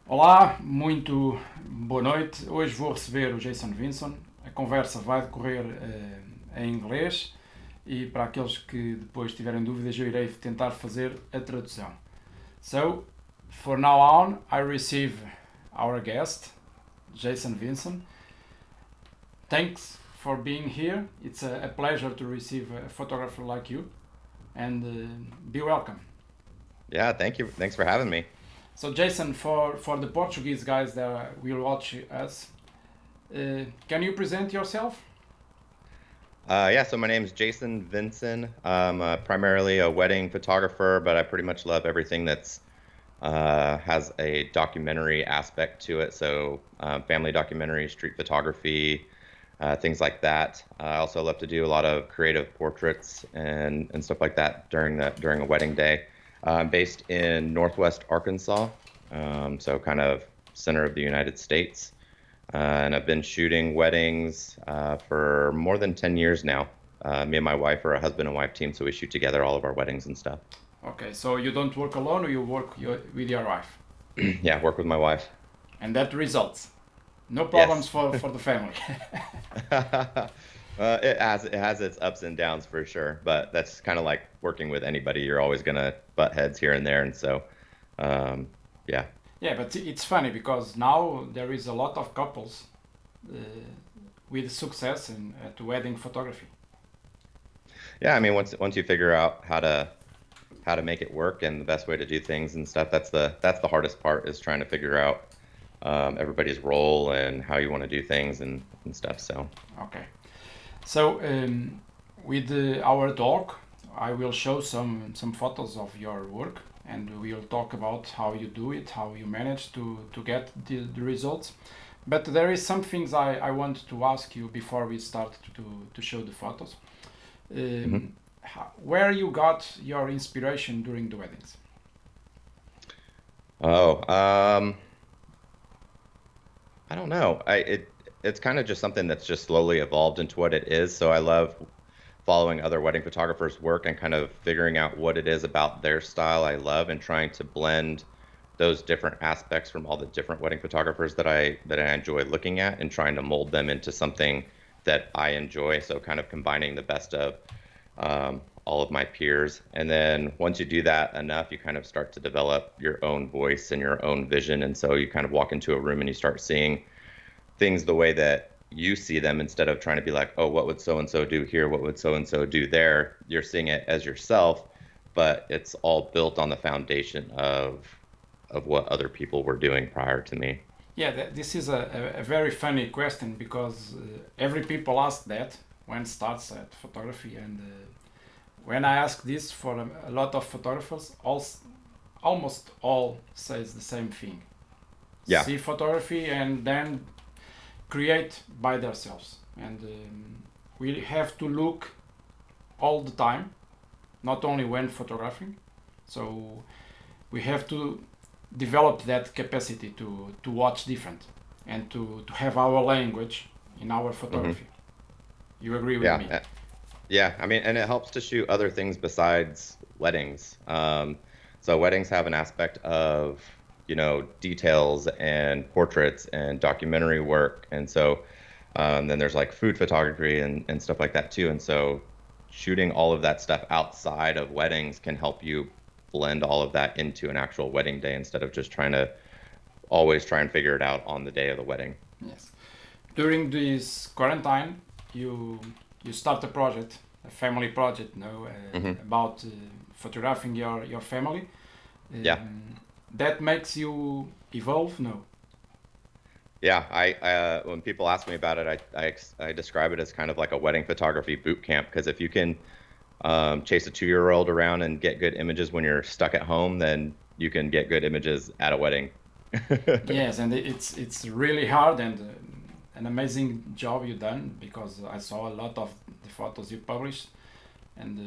Olá, muito boa noite. Hoje vou receber o Jason Vinson. A conversa vai decorrer em inglês e para aqueles que depois tiverem dúvidas eu irei tentar fazer a tradução. So, for now on, I receive our guest, Jason Vinson. Thanks for being here. It's a pleasure to receive a photographer like you and be welcome. Yeah, thank you. Thanks for having me. So Jason, for the Portuguese guys that will watch us, can you present yourself? Yeah, so my name is Jason Vinson. I'm primarily a wedding photographer, but I pretty much love everything that's has a documentary aspect to it. So family documentary, street photography, things like that. I also love to do a lot of creative portraits and stuff like that during a wedding day. I'm based in Northwest Arkansas, so kind of center of the United States. And I've been shooting weddings for more than 10 years now. Me and my wife are a husband and wife team, so we shoot together all of our weddings and stuff. Okay, so you don't work alone, or you work with your wife, Yeah, work with my wife. and that results. No problems Yes. for the family. It has its ups and downs for sure, but that's kind of like working with anybody. You're always gonna butt heads here and there, and so um, yeah. Yeah, but it's funny because now there is a lot of couples uh, with success in at wedding photography. Yeah, I mean, once you figure out how to make it work and the best way to do things and stuff, that's the hardest part is trying to figure out everybody's role and how you want to do things and stuff. So Okay, so with our talk, I will show some photos of your work, and we'll talk about how you do it, how you manage to get the results. But there is some things I want to ask you before we start to show the photos. mhm. Where you got your inspiration during the weddings? Oh, I don't know. It's kind of just something that's just slowly evolved into what it is. So I love following other wedding photographers' work and kind of figuring out what it is about their style I love and trying to blend those different aspects from all the different wedding photographers that I enjoy looking at and trying to mold them into something that I enjoy. So kind of combining the best of all of my peers. And then once you do that enough, you kind of start to develop your own voice and your own vision. And so you kind of walk into a room and you start seeing things the way that you see them instead of trying to be like, oh, what would so and so do here? What would so and so do there? You're seeing it as yourself, but it's all built on the foundation of what other people were doing prior to me. Yeah, this is a very funny question because every people ask that when starts at photography, and when I ask this for a lot of photographers, almost all says the same thing: Yeah. see photography and then create by themselves. And we have to look all the time, not only when photographing. So we have to develop that capacity to watch different and to have our language in our hmm photography. You agree with Yeah. me? Yeah. I mean, and it helps to shoot other things besides weddings. So weddings have an aspect of, details and portraits and documentary work. And so then there's like food photography and stuff like that too. And so shooting all of that stuff outside of weddings can help you blend all of that into an actual wedding day instead of just trying to always try and figure it out on the day of the wedding. Yes. During this quarantine, you you start a project, a family project, no, hmm about photographing your family. Yeah. That makes you evolve, no? Yeah, when people ask me about it, I describe it as kind of like a wedding photography boot camp because if you can chase a 2-year-old around and get good images when you're stuck at home, then you can get good images at a wedding. Yes, and it's really hard and an amazing job you done because I saw a lot of the photos you published, and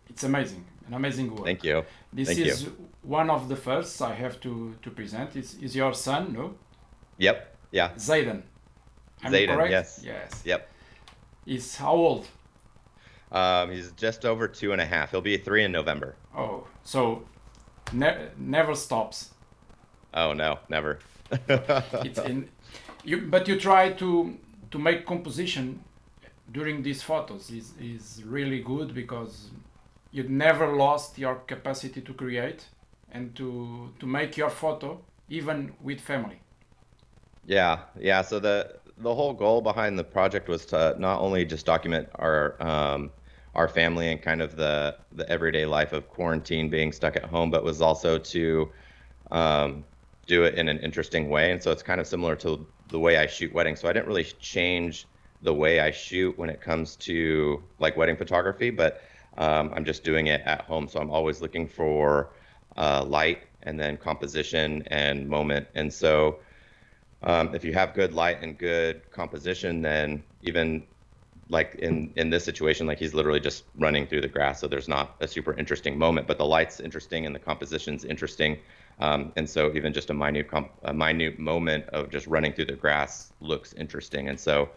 it's amazing, an amazing work. Thank you. This Thank you. is one of the first I have to present. Is your son, no? Yep. Yeah. Zayden. Am I Zayden. correct? Yes. Yes. Yep. Is how old? He's just over 2.5. He'll be 3 in November. Oh, so never stops. Oh no, never. It's in but you try to make composition during these photos is really good because you never lost your capacity to create and to make your photo even with family. Yeah, yeah. So the whole goal behind the project was to not only just document our family and kind of the everyday life of quarantine being stuck at home, but was also to um, do it in an interesting way. And so it's kind of similar to the way I shoot weddings. So I didn't really change the way I shoot when it comes to like wedding photography, but I'm just doing it at home. So I'm always looking for light and then composition and moment. And so if you have good light and good composition, then even like in this situation, like he's literally just running through the grass, so there's not a super interesting moment, but the light's interesting and the composition's interesting, and so even just a minute moment of just running through the grass looks interesting, and so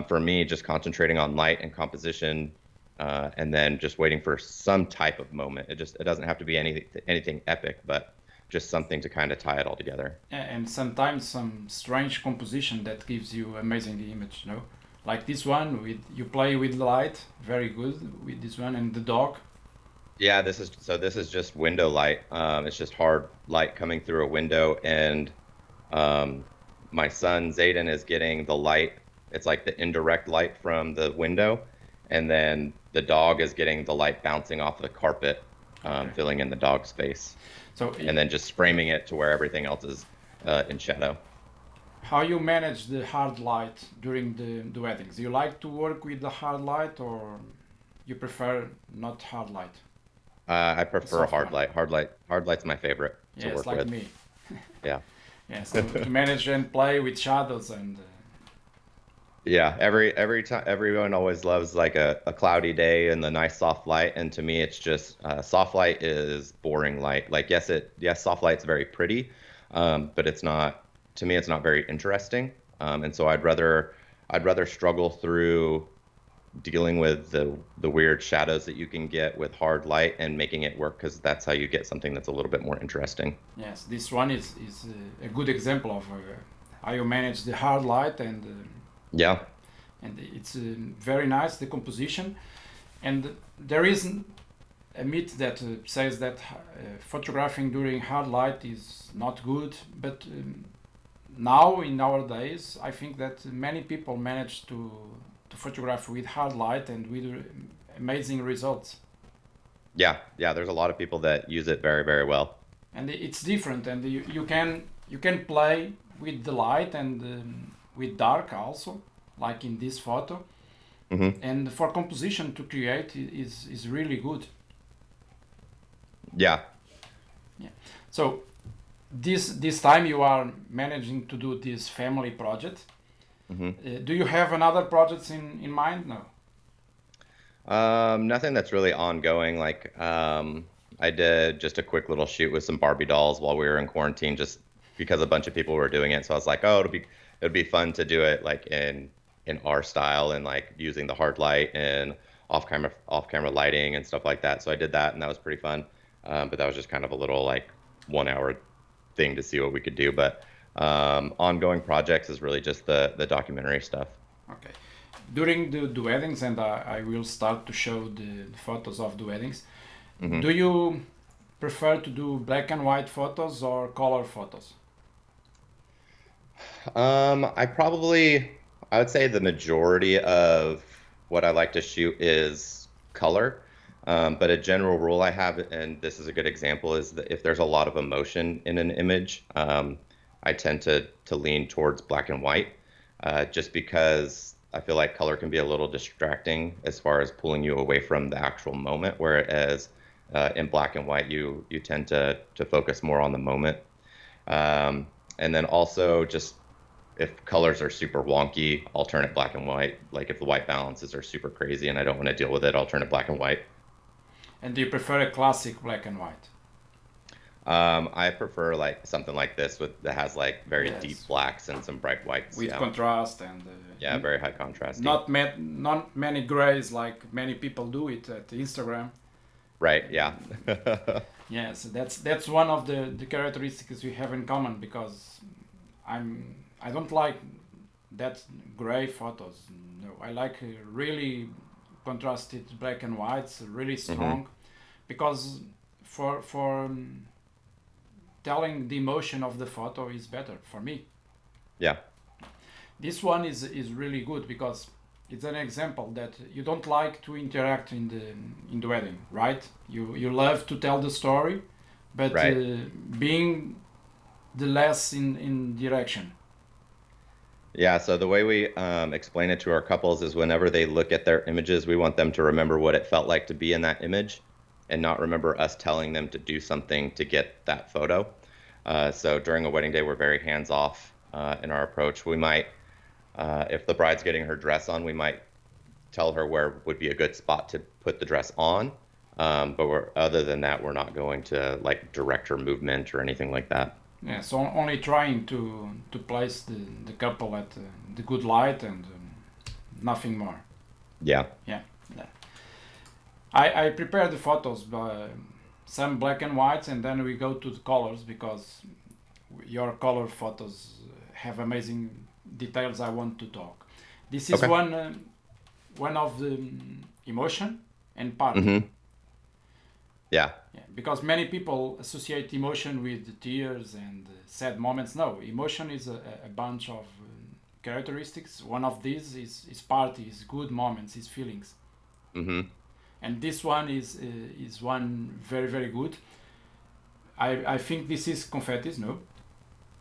for me, just concentrating on light and composition, and then just waiting for some type of moment. It doesn't have to be anything epic, but just something to kind of tie it all together. And sometimes some strange composition that gives you amazing image, no? Like this one with you play with light, very good with this one and the dog. Yeah, this is just window light. It's just hard light coming through a window, and um, my son Zayden is getting the light. It's like the indirect light from the window, and then the dog is getting the light bouncing off the carpet, Okay. filling in the dog's face, So and then just framing it to where everything else is in shadow. how you manage the hard light during the weddings? You like to work with the hard light or you prefer not hard light, I a prefer soft hard one? light. Hard light's my favorite to Yes, work like with. me. Yeah. Yeah, so to manage and play with shadows and Yeah, every time everyone always loves like a cloudy day and the nice soft light, and to me it's just soft light is boring light. Like yes, soft light's very pretty, but it's not to me it's not very interesting. And so I'd rather struggle through dealing with the weird shadows that you can get with hard light and making it work because that's how you get something that's a little bit more interesting. yes, this one is a good example of how you manage the hard light Yeah. and it's very nice the composition. And there is a myth that says that photographing during hard light is not good, but now in nowadays I think that many people manage to photograph with hard light and with amazing results. Yeah, yeah, there's a lot of people that use it very, very well. And it's different and you can play with the light and with dark also, like in this photo, Hmm. and for composition to create is really good. Yeah. Yeah. So this time you are managing to do this family project. Hmm. Do you have another projects in mind? No. Nothing that's really ongoing. Like, I did just a quick little shoot with some Barbie dolls while we were in quarantine, just because a bunch of people were doing it. So I was like, oh, it'd be fun to do it like in our style and like using the hard light and off camera lighting and stuff like that. So I did that, and that was pretty fun. But that was just kind of a little like 1 hour thing to see what we could do. But ongoing projects is really just the documentary stuff. Okay. During the weddings, and I will start to show the photos of the weddings. Hmm. Do you prefer to do black and white photos or color photos? I would say the majority of what I like to shoot is color. But a general rule I have, and this is a good example, is that if there's a lot of emotion in an image, I tend to lean towards black and white, just because I feel like color can be a little distracting as far as pulling you away from the actual moment, whereas in black and white you tend to focus more on the moment. Um, and then also just if colors are super wonky, I'll turn it black and white. Like if the white balances are super crazy and I don't want to deal with it, I'll turn it black and white. And do you prefer a classic black and white? I prefer like something like this with that has like very deep Yes, blacks and some bright whites. with Yeah. contrast and Yeah, very high contrasty. not many grays like many people do it at Instagram. Right, yeah. Yes, that's one of the characteristics we have in common because I don't like that gray photos. No, I like really contrasted black and whites, really Hmm. strong, because for telling the emotion of the photo is better for me. Yeah. This one is really good because it's an example that you don't like to interact in the wedding, right? You love to tell the story, but Right. being the less in direction. Yeah, so the way we explain it to our couples is whenever they look at their images, we want them to remember what it felt like to be in that image and not remember us telling them to do something to get that photo. So during a wedding day, we're very hands-off in our approach. We might, if the bride's getting her dress on, we might tell her where would be a good spot to put the dress on. But other than that, we're not going to like direct her movement or anything like that. Yeah, so only trying to place the couple at the good light and nothing more. Yeah. Yeah. Yeah. I prepare the photos by some black and whites and then we go to the colors because your color photos have amazing details I want to talk. This is Okay. one of the emotion and party. Hmm. Yeah. Yeah, because many people associate emotion with tears and sad moments. No, emotion is a bunch of characteristics. One of these is party, is good moments, is feelings. Hmm. And this one is one very very good. I think this is confettis, no?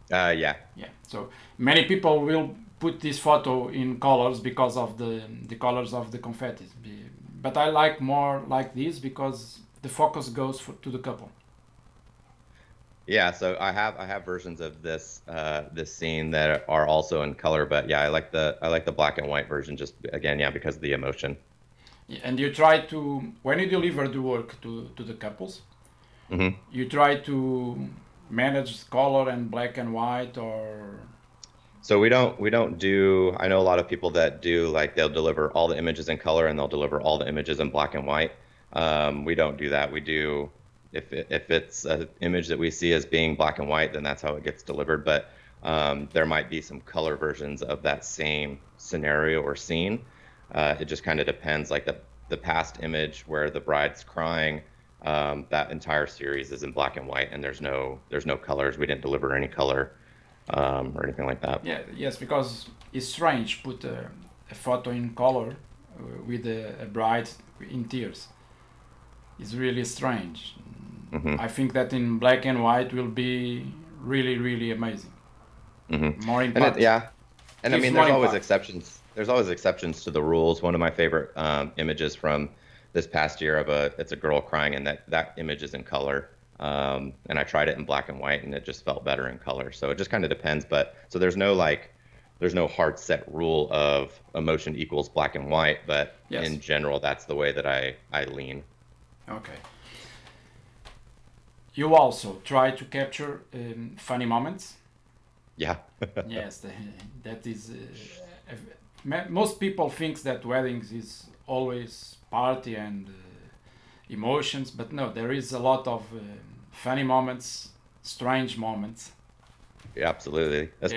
Yeah. Yeah. So many people will put this photo in colors because of the colors of the confettis. But I like more like this because the focus goes to the couple. Yeah, so I have versions of this scene that are also in color, but yeah, I like the black and white version just again, yeah, because of the emotion. And you try to when you deliver the work to the couples, Hmm. you try to manage color and black and white or So we don't do, I know a lot of people that do like they'll deliver all the images in color and they'll deliver all the images in black and white. We don't do that. We do if it's an image that we see as being black and white, then that's how it gets delivered. But there might be some color versions of that same scenario or scene. It just kind of depends. Like the past image where the bride's crying, that entire series is in black and white, and there's no colors. We didn't deliver any color or anything like that. yeah, yes, because it's strange put a photo in color with a bride in tears. It's really strange. Hmm. I think that in black and white will be really really amazing. Hmm. More And it, impact. yeah, and I Gives mean, more there's always impact. exceptions. There's always exceptions to the rules. One of my favorite images from this past year of it's a girl crying, and that image is in color. And I tried it in black and white, and it just felt better in color. So it just kind of depends. But so there's no hard set rule of emotion equals black and white. But Yes. in general, that's the way that I lean. Okay. You also try to capture funny moments. Yeah. Yes, that is. Most people think that weddings is always party and emotions, but no, there is a lot of funny moments, strange moments. Yeah, absolutely. Yes.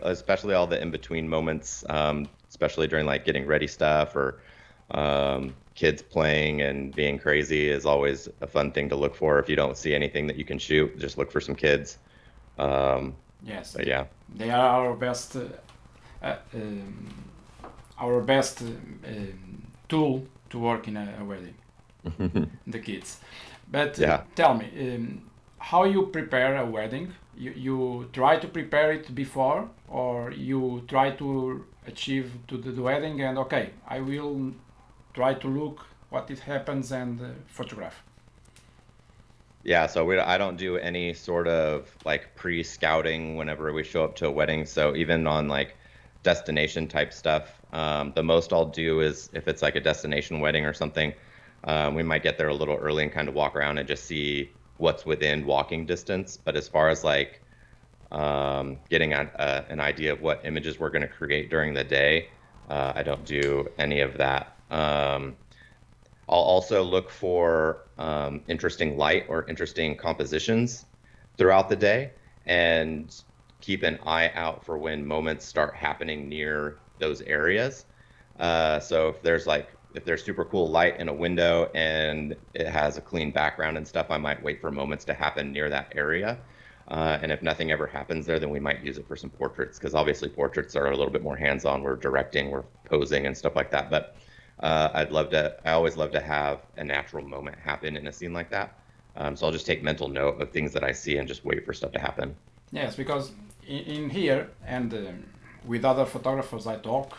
Especially all the in-between moments, especially during like getting ready stuff or kids playing and being crazy is always a fun thing to look for. If you don't see anything that you can shoot, just look for some kids. Um, Yes, but yeah. they are uh, um, our best tool to work in a wedding. The kids. But Yeah. tell me, how you prepare a wedding? You try to prepare it before, or you try to achieve to the wedding, and okay, I will try to look what it happens and photograph. Yeah, so I don't do any sort of like pre-scouting whenever we show up to a wedding. So even on like destination type stuff, the most I'll do is if it's like a destination wedding or something, we might get there a little early and kind of walk around and just see what's within walking distance. But as far as like getting an idea of what images we're going to create during the day, I don't do any of that. I'll also look for interesting light or interesting compositions throughout the day and keep an eye out for when moments start happening near those areas. So if there's super cool light in a window and it has a clean background and stuff, I might wait for moments to happen near that area. And if nothing ever happens there, then we might use it for some portraits because obviously portraits are a little bit more hands-on. We're directing, we're posing and stuff like that. But I always love to have a natural moment happen in a scene like that. So I'll just take mental note of things that I see and just wait for stuff to happen. Yes, because in here and with other photographers I talk,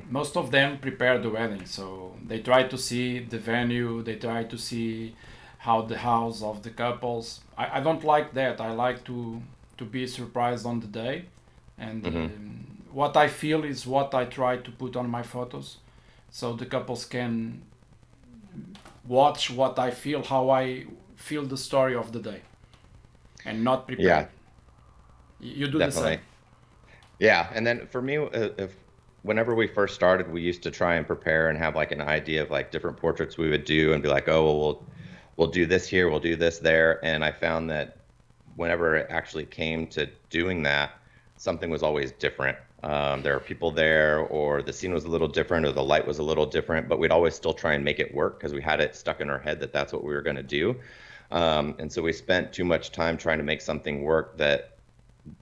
most of them prepare the wedding, so they try to see the venue, they try to see how the house of the couples. I don't like that. I like to be surprised on the day, and what I feel is what I try to put on my photos, so the couples can watch what I feel, how I feel the story of the day, and not Yeah, prepare. You do the same. definitely. Yeah, and then for me, if whenever we first started, we used to try and prepare and have like an idea of like different portraits we would do and be like, oh, well, we'll do this here, we'll do this there. And I found that whenever it actually came to doing that, something was always different. There were people there, or the scene was a little different, or the light was a little different, but we'd always still try and make it work because we had it stuck in our head that that's what we were going to do. And so we spent too much time trying to make something work that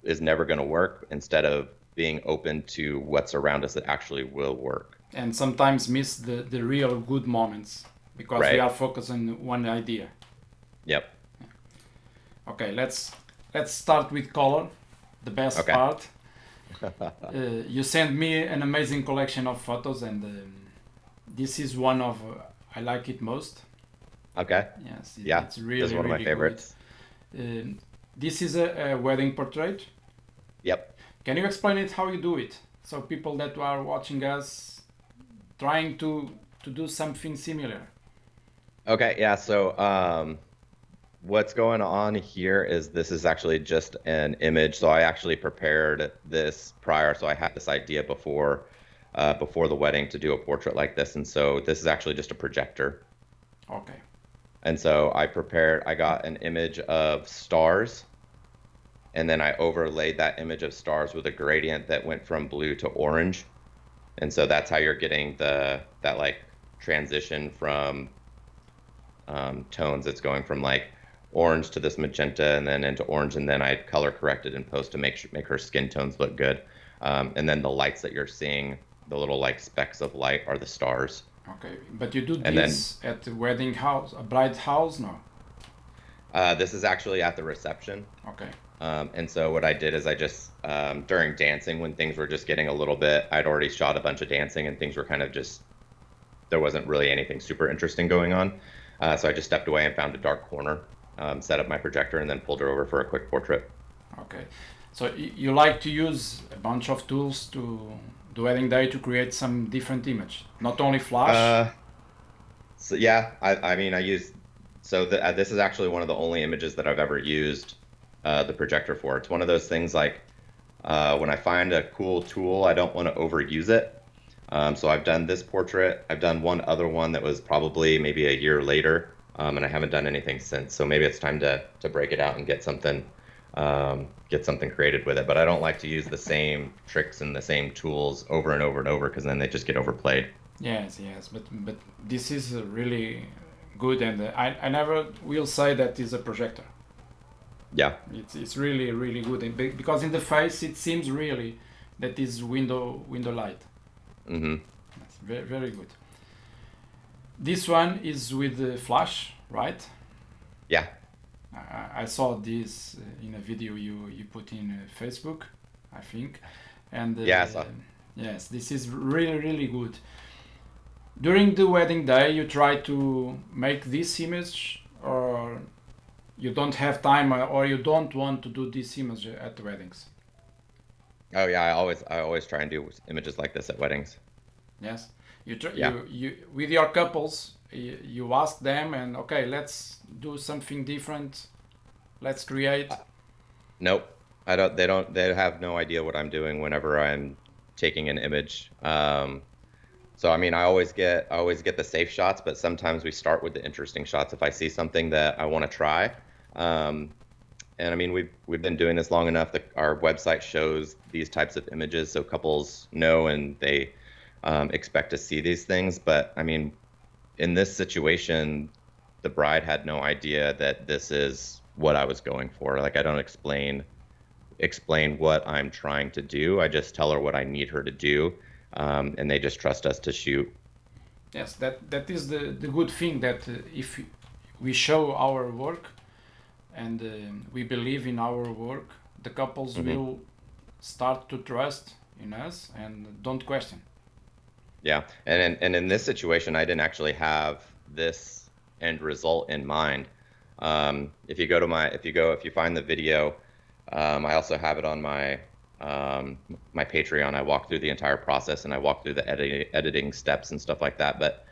is never going to work instead of being open to what's around us that actually will work. And sometimes miss the real good moments because we Right. are focused on one idea. Yep. Okay, let's start with color, the best Okay. part. You sent me an amazing collection of photos, and this is one of I like it most. Okay. Yes, Yeah. it's This is really one of my really good. favorites. This is a wedding portrait. Yep. Can you explain it how you do it? So people that are watching us trying to do something similar. Okay. Yeah. So, what's going on here is this is actually just an image. So I actually prepared this prior. So I had this idea before the wedding to do a portrait like this. And so this is actually just a projector. Okay. And so I got an image of stars, and then I overlaid that image of stars with a gradient that went from blue to orange. And so that's how you're getting that like transition from tones. It's going from like orange to this magenta and then into orange, and then I color corrected in post to make her skin tones look good. And then the lights that you're seeing, the little like specks of light, are the stars. Okay, but you do And then this at the wedding house, a bride house, no? this is actually at the reception. Okay. And so what I did is I just during dancing, when things were just getting a little bit, I'd already shot a bunch of dancing and things were kind of just there wasn't really anything super interesting going on. So I just stepped away and found a dark corner, set up my projector, and then pulled her over for a quick portrait. Okay. So you like to use a bunch of tools to the wedding day to create some different image, not only flash. Uh, so yeah, I mean, I used so this is actually one of the only images that I've ever used the projector for. It's one of those things like when I find a cool tool, I don't want to overuse it. So I've done this portrait. I've done one other one that was probably maybe a year later, and I haven't done anything since. So maybe it's time to break it out and get something created with it. But I don't like to use the same tricks and the same tools over and over and over because then they just get overplayed. Yes, yes, but this is really good, and I never will say that is a projector. Yeah. It's really really good, and because in the face it seems really that is window light. Hmm. It's very very good. This one is with the flash, right? Yeah. I saw this in a video you put in Facebook, I think, and Yeah. So yes, this is really really good. During the wedding day, you try to make this image, or you don't have time, or you don't want to do this image at the weddings. oh yeah, I always try and do images like this at weddings. Yes, Yeah. you with your couples, you ask them, and okay, let's do something different. Let's create. Nope. I don't. They have no idea what I'm doing whenever I'm taking an image. So I mean, I always get the safe shots, but sometimes we start with the interesting shots if I see something that I want to try. Um, and I mean, we've been doing this long enough that our website shows these types of images, so couples know and they expect to see these things. But I mean, in this situation, the bride had no idea that this is what I was going for. Like I don't explain what I'm trying to do. I just tell her what I need her to do, and they just trust us to shoot. Yes, that is the good thing, that if we show our work and we believe in our work, the couples Hmm. will start to trust in us and don't question. Yeah, and in this situation, I didn't actually have this end result in mind. If you go to my, if you find the video, I also have it on my Patreon. I walk through the entire process and I walk through the editing steps and stuff like that. But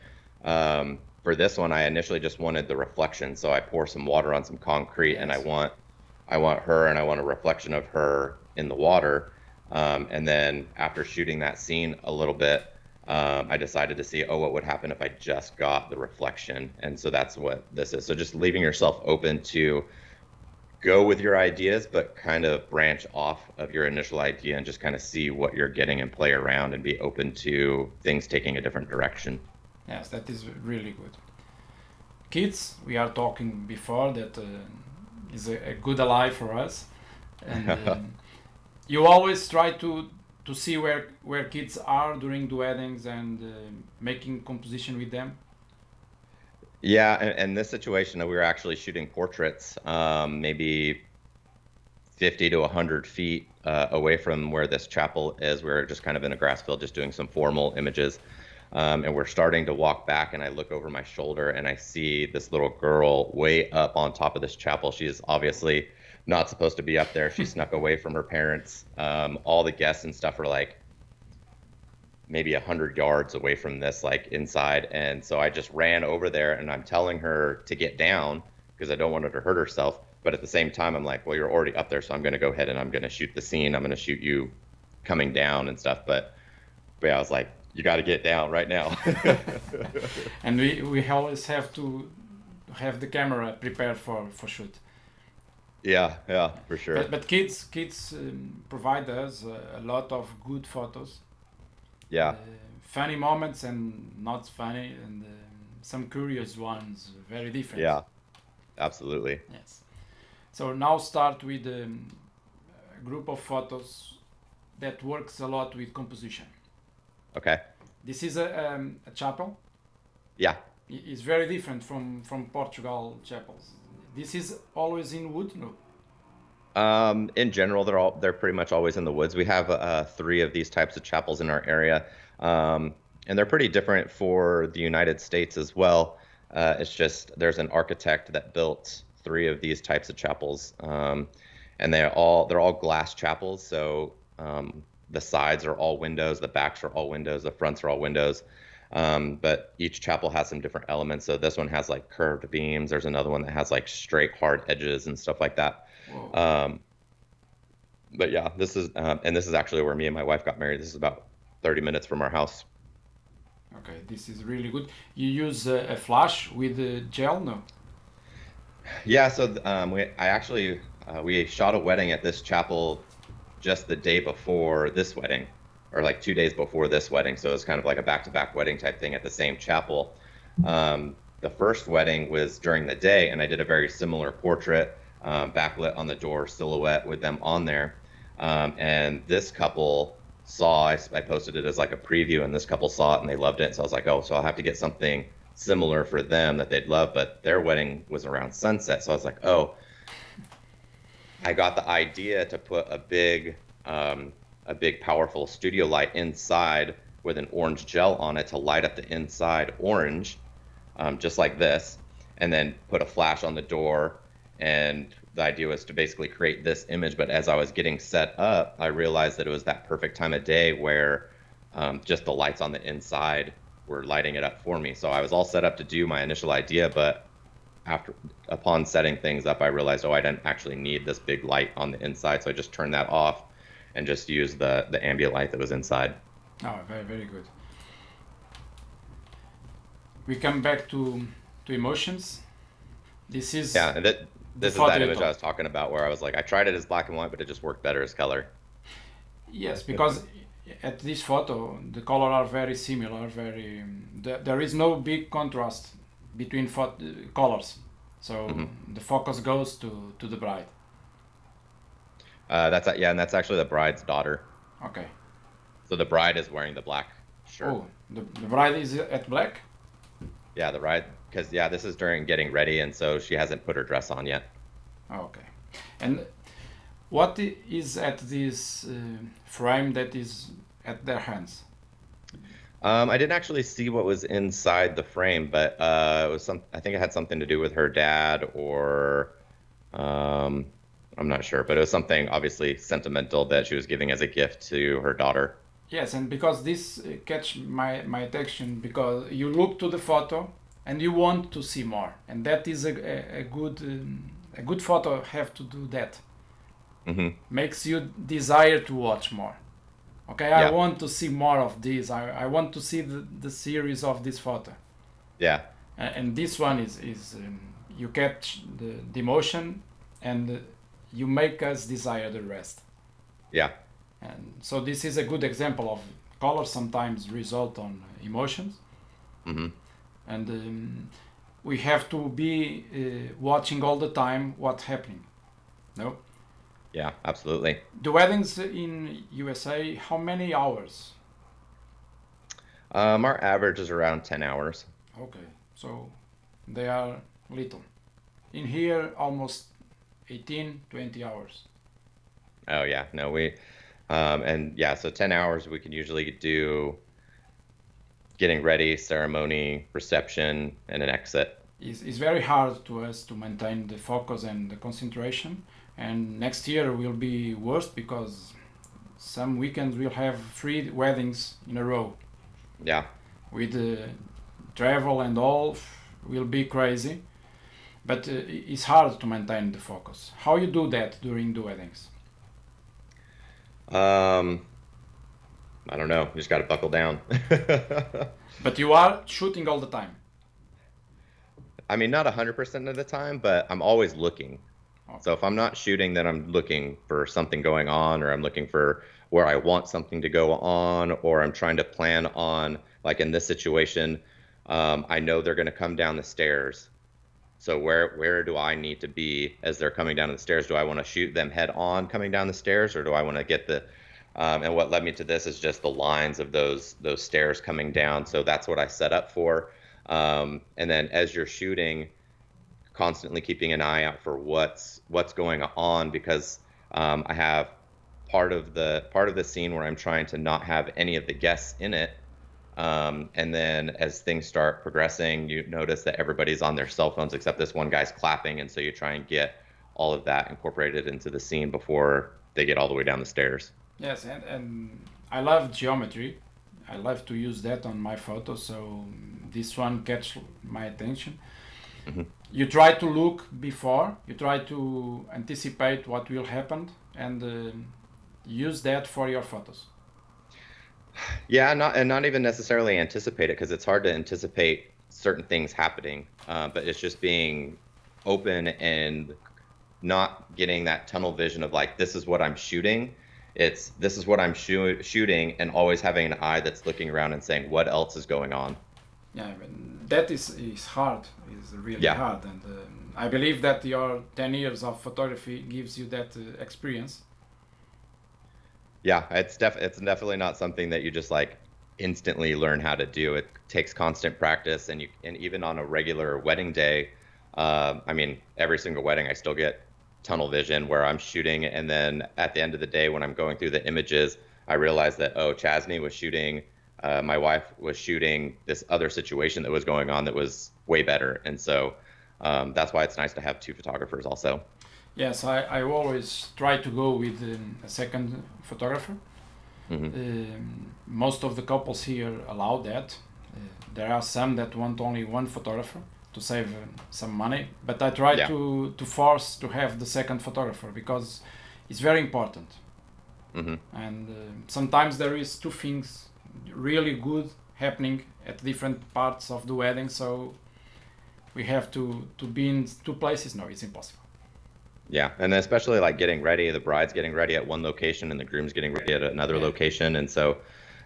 for this one, I initially just wanted the reflection, so I pour some water on some concrete, and Yes. I want her, and I want a reflection of her in the water. And then after shooting that scene a little bit, I decided to see, oh, what would happen if I just got the reflection? And so that's what this is. So just leaving yourself open to go with your ideas, but kind of branch off of your initial idea and just kind of see what you're getting and play around and be open to things taking a different direction. Yes, that is really good. Kids, we are talking before that is a good ally for us, and you always try to see where kids are during the weddings and making composition with them. Yeah, and this situation, we were actually shooting portraits, maybe 50 to 100 feet away from where this chapel is. We are just kind of in a grass field, just doing some formal images. And we're starting to walk back, and I look over my shoulder and I see this little girl way up on top of this chapel. She is obviously not supposed to be up there. She snuck away from her parents. All the guests and stuff are like maybe 100 yards away from this, like inside. And so I just ran over there and I'm telling her to get down because I don't want her to hurt herself. But at the same time, I'm like, well, you're already up there, so I'm going to go ahead and I'm going to shoot the scene. I'm going to shoot you coming down and stuff. But yeah, I was like, you got to get down right now. And we always have to have the camera prepared for shoot. Yeah, yeah, for sure. But kids provide us a lot of good photos, uh, Yeah, funny moments and not funny, and some curious ones, very different. yeah, absolutely. Yes. So now start with a group of photos that works a lot with composition. Okay. This is a chapel. Yeah. It's very different from Portugal chapels. This is always in wood, no? In general, they're pretty much always in the woods. We have three of these types of chapels in our area, and they're pretty different for the United States as well. It's just there's an architect that built three of these types of chapels, and they're all glass chapels. So the sides are all windows, the backs are all windows, the fronts are all windows. But each chapel has some different elements. So this one has like curved beams. There's another one that has like straight, hard edges and stuff like that. Whoa. Um, but yeah, and this is actually where me and my wife got married. This is about 30 minutes from our house. Okay, this is really good. You use a flash with gel, no? Yeah, so I actually we shot a wedding at this chapel just the day before this wedding, or like 2 days before this wedding. So it was kind of like a back-to-back wedding type thing at the same chapel. The first wedding was during the day, and I did a very similar portrait, backlit on the door, silhouette with them on there. And this couple I posted it as like a preview, and this couple saw it and they loved it. So I was like, oh, so I'll have to get something similar for them that they'd love. But their wedding was around sunset. So I was like, oh, I got the idea to put a big powerful studio light inside with an orange gel on it to light up the inside orange, just like this, and then put a flash on the door. And the idea was to basically create this image. But as I was getting set up, I realized that it was that perfect time of day where just the lights on the inside were lighting it up for me. So I was all set up to do my initial idea, but upon setting things up, I realized, oh, I didn't actually need this big light on the inside. So I just turned that off and just used the ambient light that was inside. Oh, very, very good. we come back to emotions. This is Yeah, and the this is that photo you image I took. was talking about where I was like, I tried it as black and white, but it just worked better as color. Yes, because at this photo the color are very similar. Very there is no big contrast between colors, so Hmm. the focus goes to the bride. Yeah, and that's actually the bride's daughter. Okay. So the bride is wearing the black shirt. Oh, the bride is at black. Yeah, the bride, because yeah, this is during getting ready, and so she hasn't put her dress on yet. Okay. And what is at this frame that is at their hands? I didn't actually see what was inside the frame, but it was some. I think it had something to do with her dad, or um, I'm not sure, but it was something obviously sentimental that she was giving as a gift to her daughter. Yes, and because this catch my attention, because you look to the photo and you want to see more, and that is a good photo have to do that. Hmm. Makes you desire to watch more. Okay, I Yeah, want to see more of this. I want to see the series of this photo. yeah, And this one is you catch the emotion, and you make us desire the rest. yeah. And so this is a good example of color sometimes result on emotions, Hmm. and we have to be watching all the time what's happening. No, Yeah, absolutely. the weddings in USA, how many hours? Our average is around 10 hours. Okay, so they are little. In here, almost 18, 20 hours. Oh yeah, no, and yeah, so 10 hours we can usually do getting ready, ceremony, reception, and an exit. It's very hard to us to maintain the focus and the concentration. And next year will be worse because some weekends we'll have 3 weddings in a row Yeah. with travel and all. Will be crazy, but it's hard to maintain the focus. How you do that during the weddings? Um, I don't know. You just got to buckle down. But you are shooting all the time. I mean, not 100% of the time, but I'm always looking. So Okay. if I'm not shooting, then I'm looking for something going on, or I'm looking for where I want something to go on, or I'm trying to plan on, like in this situation, I know they're going to come down the stairs. So where do I need to be as they're coming down the stairs? Do I want to shoot them head on coming down the stairs, or do I want to get the and what led me to this is just the lines of those stairs coming down. So that's what I set up for. And then as you're shooting, constantly keeping an eye out for what's going on because I have part of the scene where I'm trying to not have any of the guests in it. And then as things start progressing, you notice that everybody's on their cell phones except this one guy's clapping, and so you try and get all of that incorporated into the scene before they get all the way down the stairs. Yes, and I love geometry. I love to use that on my photos, so this one catch my attention. Hmm. You try to look before, you try to anticipate what will happen, and use that for your photos. Yeah, not even necessarily anticipate it because it's hard to anticipate certain things happening. But it's just being open and not getting that tunnel vision of like this is what I'm shooting. It's this is what I'm shooting, and always having an eye that's looking around and saying what else is going on. Yeah, but that is hard, is really Yeah, hard, and I believe that your 10 years of photography gives you that experience. yeah, it's definitely not something that you just like instantly learn how to do. It takes constant practice, and even on a regular wedding day, I mean, every single wedding I still get tunnel vision where I'm shooting, and then at the end of the day when I'm going through the images, I realize that oh, Chasney was shooting, my wife was shooting this other situation that was going on that was way better, and so that's why it's nice to have two photographers also. Yes, I always try to go with a second photographer. Hmm. Most of the couples here allow that. There are some that want only one photographer to save some money, but I try Yeah. to force to have the second photographer because it's very important. Hmm. And sometimes there is two things really good happening at different parts of the wedding, so we have to be in two places. No, it's impossible. Yeah, and especially like getting ready, the bride's getting ready at one location and the groom's getting ready at another Yeah. location. And so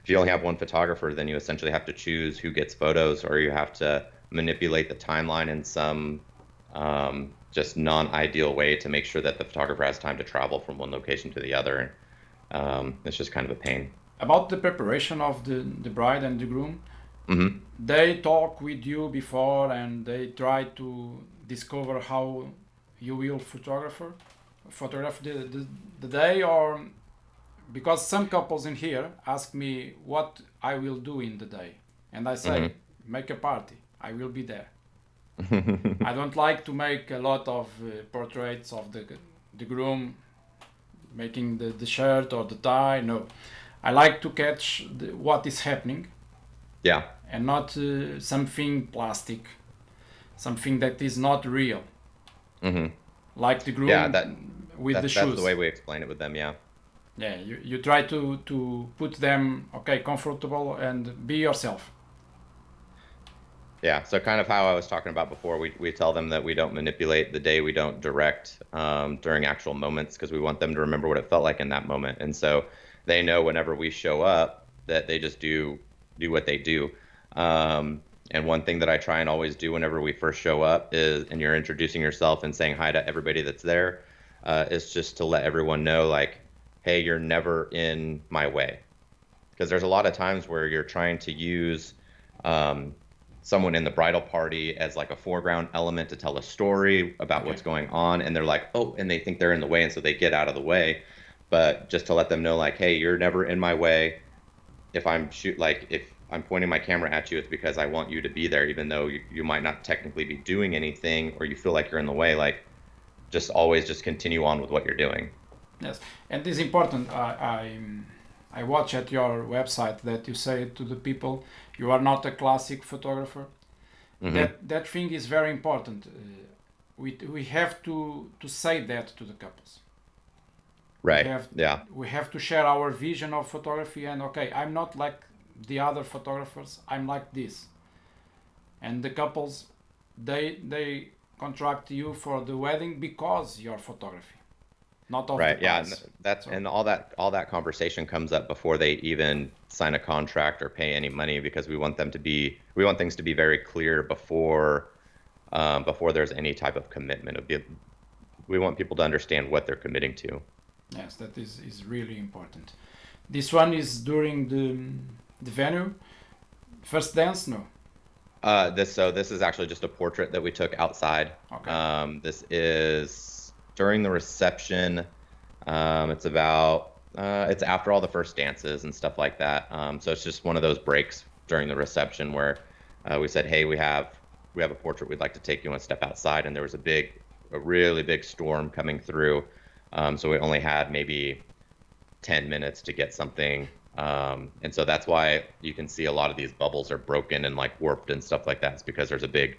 if you only have one photographer, then you essentially have to choose who gets photos, or you have to manipulate the timeline in some just non-ideal way to make sure that the photographer has time to travel from one location to the other. And it's just kind of a pain. About the preparation of the bride and the groom, Hmm. they talk with you before and they try to discover how you will photograph the day, or because some couples in here ask me what I will do in the day, and I say, Hmm. make a party, I will be there. I don't like to make a lot of portraits of the groom making the shirt or the tie. No, I like to catch what is happening, Yeah. and not something plastic, something that is not real, Hmm. like the Yeah, groom with the that's the shoes. way we explain it with them. Yeah. Yeah, you try to put them okay, comfortable, and be yourself. Yeah, so kind of how I was talking about before, we tell them that we don't manipulate the day, we don't direct during actual moments, because we want them to remember what it felt like in that moment. And so they know whenever we show up that they just do what they do. And one thing that I try and always do whenever we first show up is, and you're introducing yourself and saying hi to everybody that's there, is just to let everyone know, like, hey, you're never in my way. Because there's a lot of times where you're trying to use um, someone in the bridal party as like a foreground element to tell a story about Okay. what's going on, and they're like, oh, and they think they're in the way, and so they get out of the way. But just to let them know, like, hey, you're never in my way. If I'm pointing my camera at you, it's because I want you to be there, even though you might not technically be doing anything, or you feel like you're in the way. Like, just always just continue on with what you're doing. Yes, and it's important. I watch at your website that you say to the people, you are not a classic photographer. Hmm. That thing is very important. We have to say that to the couples. We Right. have Yeah. we have to share our vision of photography, and okay, I'm not like the other photographers. I'm like this. And the couples, they contract you for the wedding because your photography, not of the Right. Yeah. And price. that's So and all that conversation comes up before they even sign a contract or pay any money, because we want things to be very clear before there's any type of commitment. We want people to understand what they're committing to. yes, that is really important. This one is during the venue first dance. No, This is actually just a portrait that we took outside. okay, This is during the reception. It's after all the first dances and stuff like that. So it's just one of those breaks during the reception where we said, "Hey, we have a portrait we'd like to take. You want to step outside?" And there was a really big storm coming through. So we only had maybe 10 minutes to get something. And so that's why you can see a lot of these bubbles are broken and like warped and stuff like that. It's because there's a big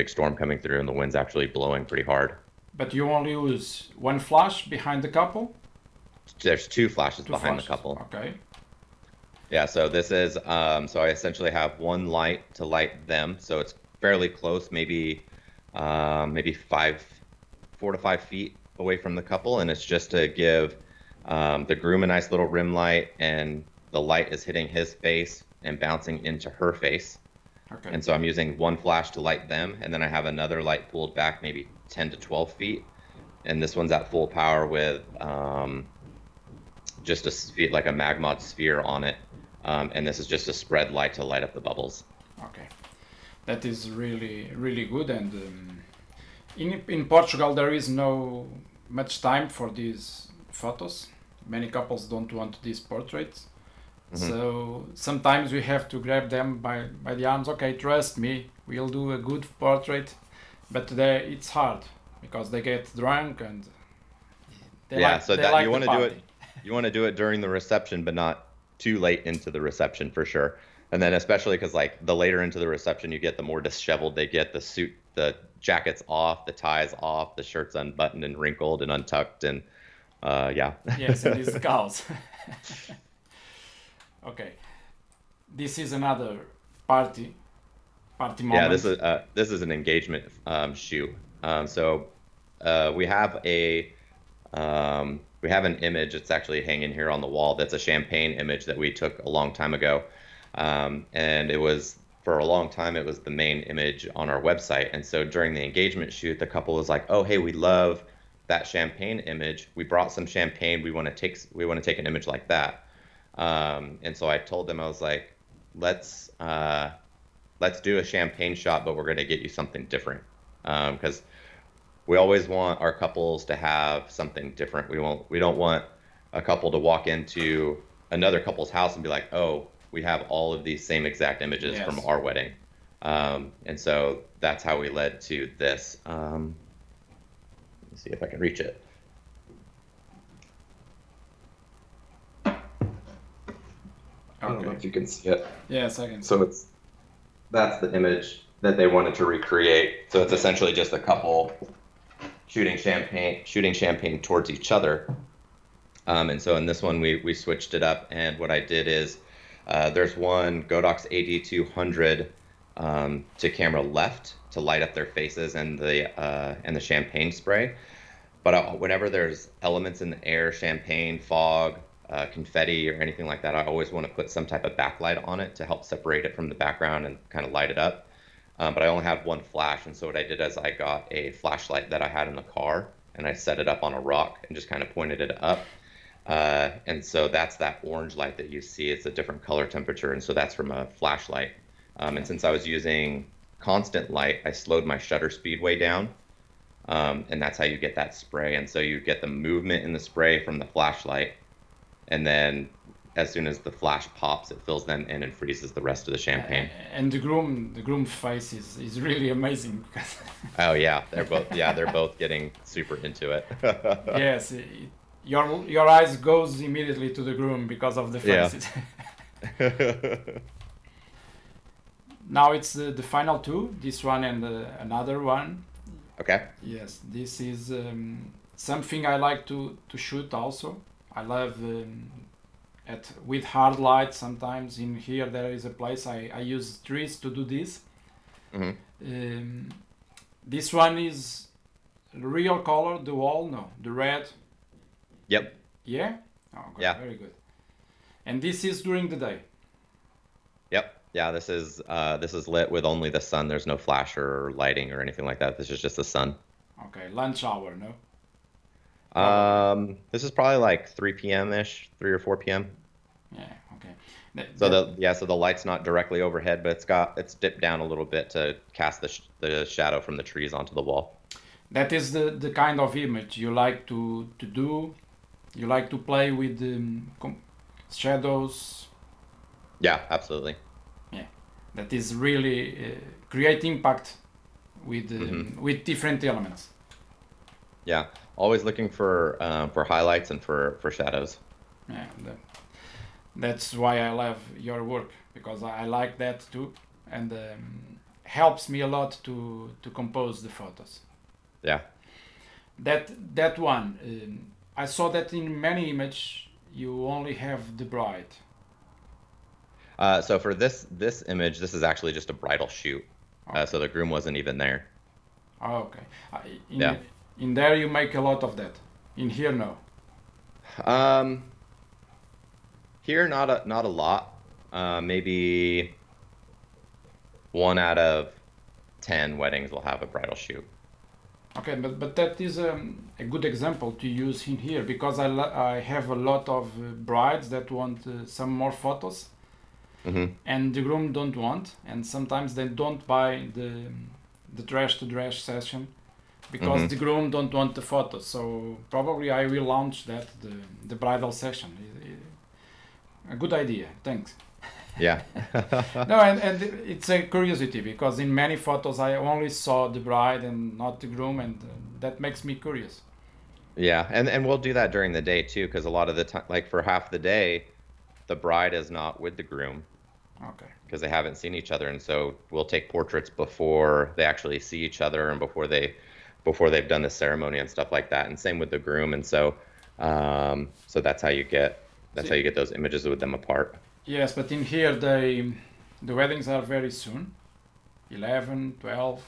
storm coming through and the wind's actually blowing pretty hard. but you only use one flash behind the couple, There's two flashes two behind the flashes. couple. Okay, Yeah, so this is so I essentially have one light to light them, so it's fairly close, maybe 4 to 5 feet away from the couple, and it's just to give the groom a nice little rim light, and the light is hitting his face and bouncing into her face. okay, And so I'm using one flash to light them, and then I have another light pulled back maybe 10 to 12 feet, and this one's at full power with just a sphere, like a magma sphere on it. And this is just a spread light to light up the bubbles. okay. That is really good. And in Portugal there is no much time for these photos. Many couples don't want these portraits. Hmm. So sometimes we have to grab them by the arms. Okay, trust me, we'll do a good portrait. But it's hard because they get drunk and Yeah, so they that like the party. you want to do it during the reception, but not too late into the reception for sure. And then especially because like the later into the reception you get, the more disheveled they get. The jacket's off, the tie's off, the shirt's unbuttoned and wrinkled and untucked, and yeah. Yes, and these cows. Okay. this is another party Yeah, moment. this is an engagement shoot. So we have an image that's actually hanging here on the wall. That's a champagne image that we took a long time ago, and it was for a long time it was the main image on our website. And so during the engagement shoot, the couple was like, "Oh, hey, we love that champagne image. We brought some champagne. We want to take an image like that." And so I told them I was like, "Let's." Let's do a champagne shot, but we're going to get you something different. Because we always want our couples to have something different. We don't want a couple to walk into another couple's house and be like, oh, we have all of these same exact images from Yes. our wedding. And so that's how we led to this. Let me see if I can reach it. I don't know Okay. if you can see it. Yes, I can see. So that's the image that they wanted to recreate. So it's essentially just a couple shooting champagne towards each other. And so in this one, we switched it up. And what I did is there's one Godox AD200 to camera left to light up their faces and the champagne spray. But whenever there's elements in the air, champagne, fog, confetti, or anything like that, I always want to put some type of backlight on it to help separate it from the background and kind of light it up. But I only had one flash, and so what I did is I got a flashlight that I had in the car, and I set it up on a rock and just kind of pointed it up. And so that's that orange light that you see. It's a different color temperature, and so that's from a flashlight. And since I was using constant light, I slowed my shutter speed way down, and that's how you get that spray. And so you get the movement in the spray from the flashlight, and then as soon as the flash pops, it fills them in and freezes the rest of the champagne. And the groom face is really amazing because Oh yeah, they're both getting super into it. yes, your eyes goes immediately to the groom because of the Yeah. faces. Now it's the final two, this one and another one. Okay. Yes, this is something I like to shoot also. I love at with hard light sometimes. In here there is a place I use trees to do this. Hmm. Um, this one is real color, the wall, no, the red. Yep. Yeah? Oh, good, Yeah. very good. And this is during the day. Yep. Yeah. This is lit with only the sun. There's no flash or lighting or anything like that. This is just the sun. Okay, lunch hour, no? Probably. This is probably like 3 p.m. ish, 3 or 4 p.m. Yeah, okay. That, So that, so the light's not directly overhead, but it's dipped down a little bit to cast the shadow from the trees onto the wall. that is the kind of image you like to do. You like to play with the shadows. Yeah, absolutely. Yeah, that is really create impact Hmm. with different elements. Yeah, always looking for highlights and for shadows. Yeah, that's why I love your work because I like that too, and helps me a lot to compose the photos. Yeah. That one, I saw that in many images you only have the bride. So for this image, this is actually just a bridal shoot. Okay. So the groom wasn't even there. Oh, okay. Yeah. In there you make a lot of that. In here, no. Um, Here, not a lot. Maybe 1 out of 10 weddings will have a bridal shoot. Okay, but that is a good example to use in here because I have a lot of brides that want some more photos Hmm. and the groom don't want, and sometimes they don't buy the dress to dress session because Hmm. the groom don't want the photos. So probably I will launch that the bridal session. A good idea. Thanks. Yeah. No, and it's a curiosity because in many photos I only saw the bride and not the groom, and that makes me curious. Yeah, and we'll do that during the day too, because a lot of the time, like for half the day, the bride is not with the groom Okay. because they haven't seen each other, and so we'll take portraits before they actually see each other and before they've done the ceremony and stuff like that, and same with the groom, and so so that's how you get See, those images with them apart. Yes, but in here the weddings are very soon, 11, 12.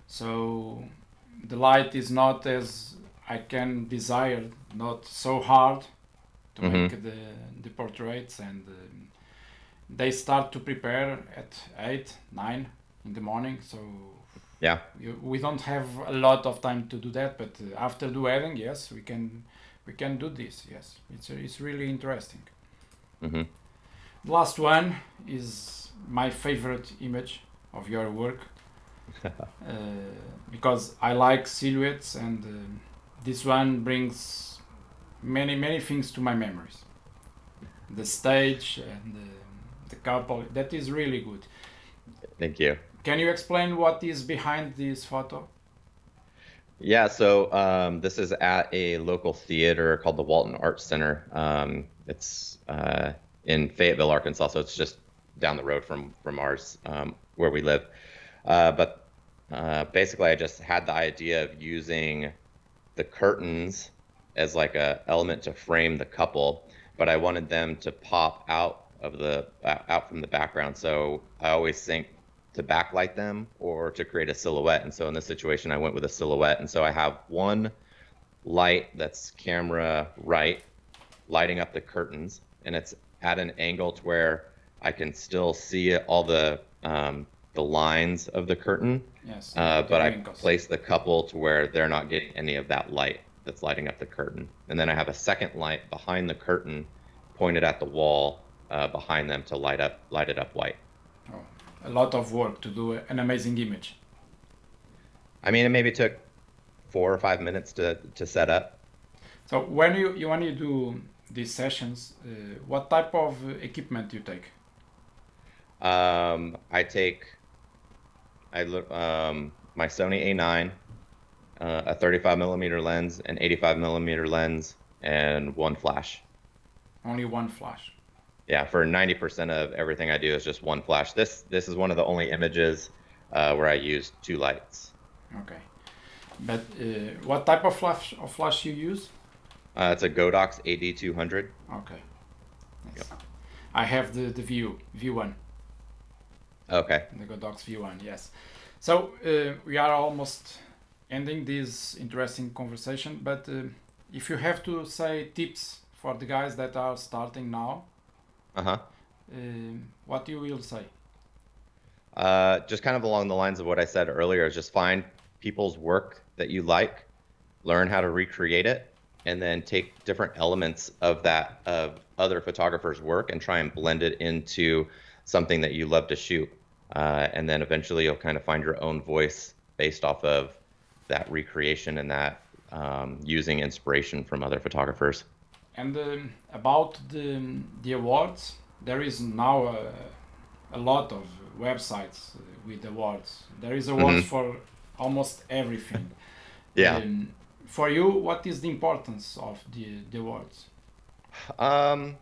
So the light is not as I can desire, not so hard to make Hmm. the portraits, and they start to prepare at 8, 9 in the morning. So Yeah. we don't have a lot of time to do that, but after the wedding, yes, we can do this. Yes, it's really interesting. Hmm. The last one is my favorite image of your work, uh, because I like silhouettes, and this one brings many things to my memories. The stage and the couple, that is really good. Thank you. Can you explain what is behind this photo? Yeah, so this is at a local theater called the Walton Arts Center. It's in Fayetteville, Arkansas, so it's just down the road from ours, where we live. But basically, I just had the idea of using the curtains as like a element to frame the couple, but I wanted them to pop out from the background. So I always think to backlight them or to create a silhouette. And so in this situation, I went with a silhouette. And so I have one light that's camera right, lighting up the curtains, and it's at an angle to where I can still see the lines of the curtain, Yes, the but I wrinkles. place the couple to where they're not getting any of that light that's lighting up the curtain. And then I have a second light behind the curtain, pointed at the wall behind them to light it up white. Oh, a lot of work to do an amazing image. I mean, it maybe took 4 or 5 minutes to set up. So when you do these sessions, what type of equipment you take? I take my Sony A9, a 35 millimeter lens, an 85 millimeter lens, and one flash. Only one flash. Yeah, for 90% of everything I do is just one flash. This is one of the only images where I use two lights. Okay. But what type of flash you use? It's a Godox AD200. Okay. Yep. Yes. I have the V1, Okay. the Godox V1. Yes. So we are almost ending this interesting conversation. But if you have to say tips for the guys that are starting now, Uh-huh. what you will say? Just kind of along the lines of what I said earlier, is just find people's work that you like, learn how to recreate it, and then take different elements of other photographers' work and try and blend it into something that you love to shoot. And then eventually you'll kind of find your own voice based off of that recreation and that using inspiration from other photographers. And about the awards, there is now a lot of websites with awards. There is awards Hmm. for almost everything. Yeah. Um, for you, what is the importance of the awards? Um,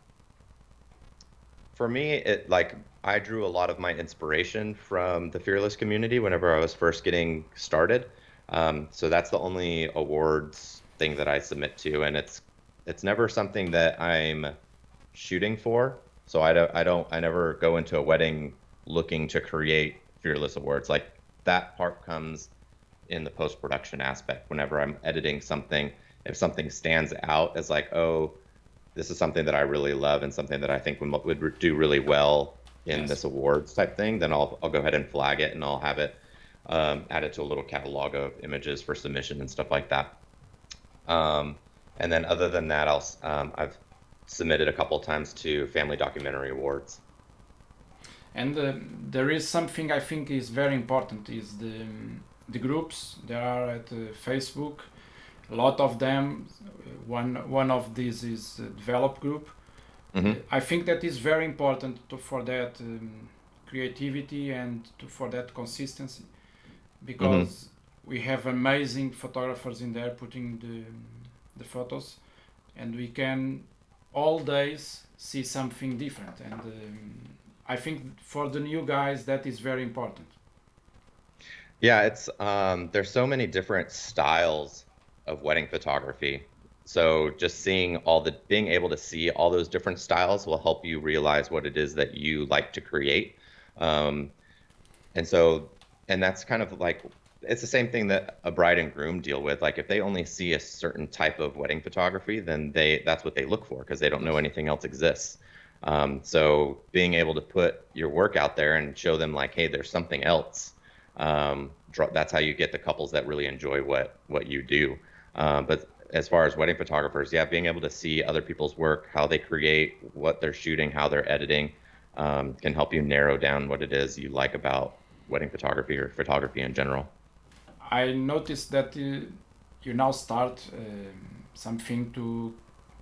for me, it like I drew a lot of my inspiration from the Fearless community whenever I was first getting started. So that's the only awards thing that I submit to, and it's never something that I'm shooting for. So I never go into a wedding looking to create Fearless awards. Like that part comes in the post-production aspect. Whenever I'm editing something, if something stands out as like, oh, this is something that I really love and something that I think would do really well in Yes. this awards type thing, then I'll go ahead and flag it and I'll have it added to a little catalog of images for submission and stuff like that. Um, and then other than that, I've submitted a couple times to Family Documentary Awards. And there is something I think is very important is the groups there are at Facebook. A lot of them. One of these is develop group. Hmm. I think that is very important for that creativity and for that consistency, Hmm. because we have amazing photographers in there putting the photos, and we can all days see something different. And I think for the new guys that is very important. Yeah, it's there's so many different styles of wedding photography. So just being able to see all those different styles will help you realize what it is that you like to create. Um, and so, and that's kind of like, it's the same thing that a bride and groom deal with. Like if they only see a certain type of wedding photography, then that's what they look for because they don't know Yes. anything else exists. So being able to put your work out there and show them like, hey, there's something else. That's how you get the couples that really enjoy what you do. But as far as wedding photographers, yeah, being able to see other people's work, how they create, what they're shooting, how they're editing, can help you narrow down what it is you like about wedding photography or photography in general. I noticed that you now start something to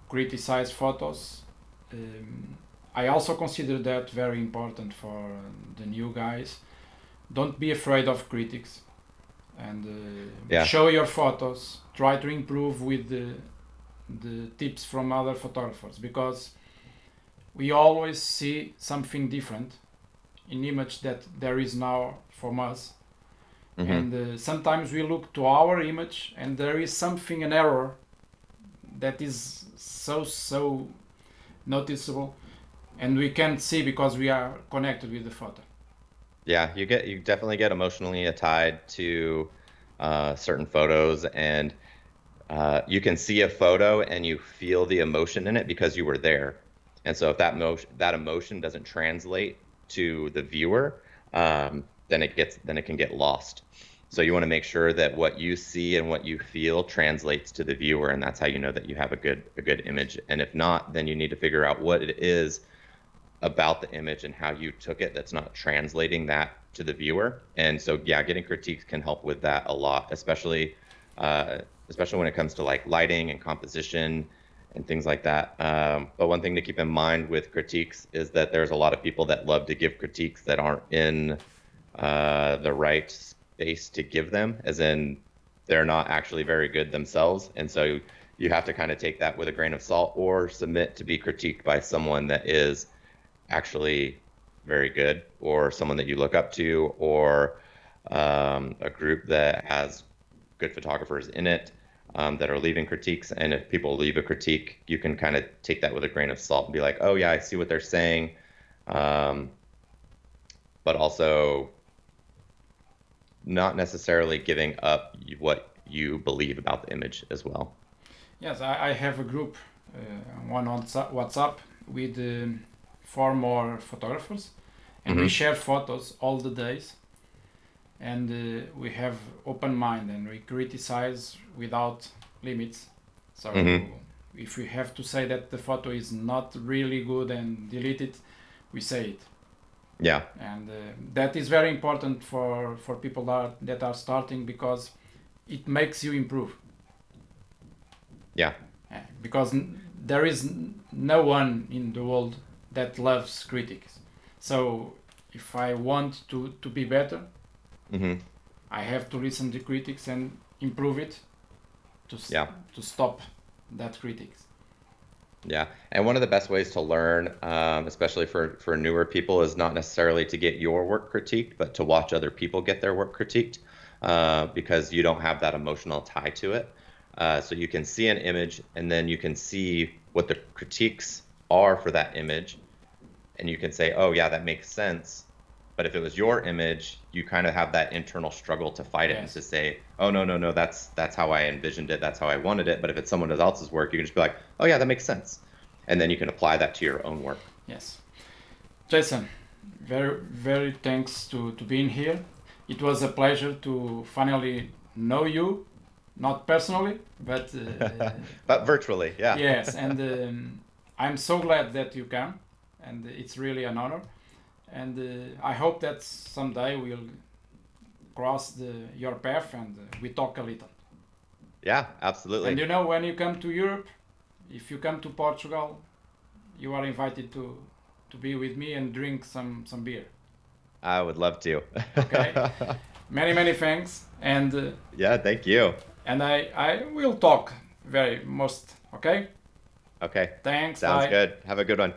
criticize photos. I also consider that very important for the new guys. Don't be afraid of critics and Yeah. show your photos. Try to improve with the tips from other photographers because we always see something different in image that there is now from us. Hmm. And sometimes we look to our image and there is something, an error that is so noticeable and we can't see because we are connected with the photo. Yeah, you definitely get emotionally tied to certain photos, and you can see a photo and you feel the emotion in it because you were there. And so if that emotion doesn't translate to the viewer, then it can get lost. So you want to make sure that what you see and what you feel translates to the viewer, and that's how you know that you have a good image. And if not, then you need to figure out what it is about the image and how you took it that's not translating that to the viewer. And so, yeah, getting critiques can help with that a lot, especially when it comes to like lighting and composition and things like that. But one thing to keep in mind with critiques is that there's a lot of people that love to give critiques that aren't in the right space to give them, as in they're not actually very good themselves. And so you have to kind of take that with a grain of salt or submit to be critiqued by someone that is actually very good, or someone that you look up to, or a group that has good photographers in it that are leaving critiques. And if people leave a critique, you can kind of take that with a grain of salt and be like, oh, yeah, I see what they're saying. Um, but also not necessarily giving up what you believe about the image as well. Yes, I have a group, one on WhatsApp with four more photographers, and we Hmm. share photos all the days, and we have open mind and we criticize without limits. So Hmm. if we have to say that the photo is not really good and delete it, we say it. Yeah. And that is very important for people that are starting because it makes you improve. Yeah. Because there is no one in the world that loves critics. So if I want to be better, Hmm. I have to listen to critics and improve it to Yeah. to stop that critics. Yeah, and one of the best ways to learn, especially for newer people, is not necessarily to get your work critiqued, but to watch other people get their work critiqued, because you don't have that emotional tie to it. So you can see an image, and then you can see what the critiques are for that image, and you can say, "Oh, yeah, that makes sense." But if it was your image, you kind of have that internal struggle to fight it and Yes, to say, "Oh, no, no, no, that's how I envisioned it. That's how I wanted it." But if it's someone else's work, you can just be like, "Oh, yeah, that makes sense." And then you can apply that to your own work. yes. Jason, very thanks to being here. It was a pleasure to finally know you, not personally, but But virtually, yeah. yes, and I'm so glad that you come, and it's really an honor. And I hope that someday we'll cross your path and we talk a little. Yeah, And absolutely. you know, when you come to Europe, if you come to Portugal, you are invited to be with me and drink some beer. I would love to. Okay, many thanks, Yeah, thank you. and I will talk very most. Okay, Okay, thanks. sounds Bye. good. Have a good one.